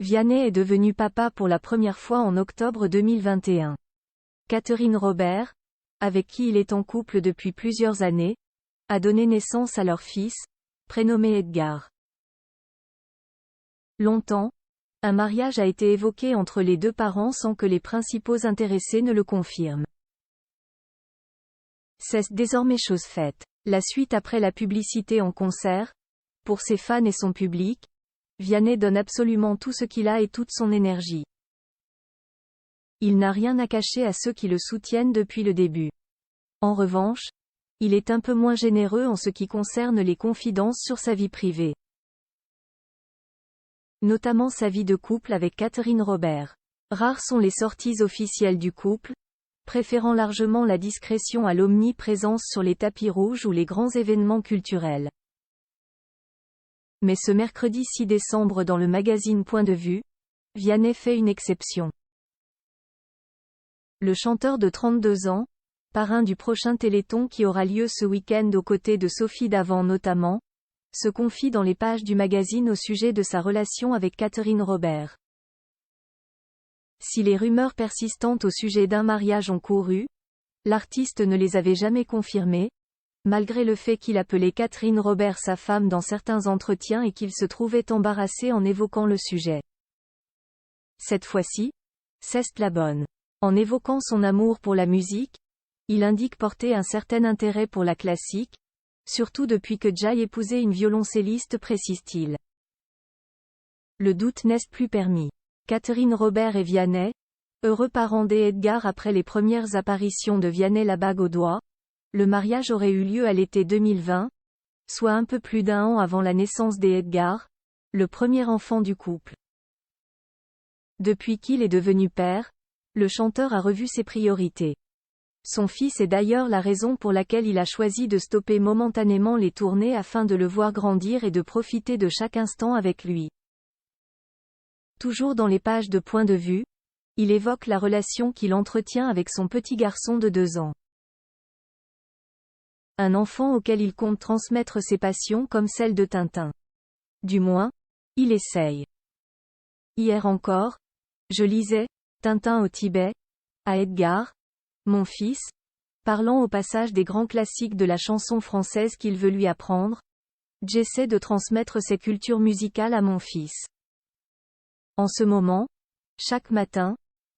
Vianney est devenu papa pour la première fois en octobre 2021. Catherine Robert, avec qui il est en couple depuis plusieurs années, a donné naissance à leur fils, prénommé Edgar. Longtemps, un mariage a été évoqué entre les deux parents sans que les principaux intéressés ne le confirment. C'est désormais chose faite. La suite après la publicité en concert, pour ses fans et son public, Vianney donne absolument tout ce qu'il a et toute son énergie. Il n'a rien à cacher à ceux qui le soutiennent depuis le début. En revanche, il est un peu moins généreux en ce qui concerne les confidences sur sa vie privée. Notamment sa vie de couple avec Catherine Robert. Rares sont les sorties officielles du couple, préférant largement la discrétion à l'omniprésence sur les tapis rouges ou les grands événements culturels. Mais ce mercredi 6 décembre dans le magazine Point de Vue, Vianney fait une exception. Le chanteur de 32 ans, parrain du prochain Téléthon qui aura lieu ce week-end aux côtés de Sophie Davant notamment, se confie dans les pages du magazine au sujet de sa relation avec Catherine Robert. Si les rumeurs persistantes au sujet d'un mariage ont couru, l'artiste ne les avait jamais confirmées, malgré le fait qu'il appelait Catherine Robert sa femme dans certains entretiens et qu'il se trouvait embarrassé en évoquant le sujet. Cette fois-ci, c'est la bonne. En évoquant son amour pour la musique, il indique porter un certain intérêt pour la classique, surtout depuis que Jay épousait une violoncelliste, précise-t-il. Le doute n'est plus permis. Catherine Robert et Vianney, heureux parents d'Edgar après les premières apparitions de Vianney la bague au doigt, le mariage aurait eu lieu à l'été 2020, soit un peu plus d'un an avant la naissance d'Edgar, le premier enfant du couple. Depuis qu'il est devenu père, le chanteur a revu ses priorités. Son fils est d'ailleurs la raison pour laquelle il a choisi de stopper momentanément les tournées afin de le voir grandir et de profiter de chaque instant avec lui. Toujours dans les pages de Point de Vue, il évoque la relation qu'il entretient avec son petit garçon de 2 ans. Un enfant auquel il compte transmettre ses passions comme celle de Tintin. Du moins, il essaye. Hier encore, je lisais « Tintin au Tibet » à Edgar, mon fils, parlant au passage des grands classiques de la chanson française qu'il veut lui apprendre. J'essaie de transmettre ces cultures musicales à mon fils. En ce moment, chaque matin,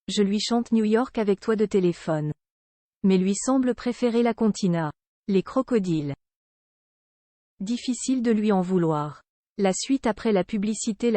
je lui chante New York avec toi de téléphone. Mais lui semble préférer la Cantina. Les crocodiles. Difficile de lui en vouloir. La suite après la publicité.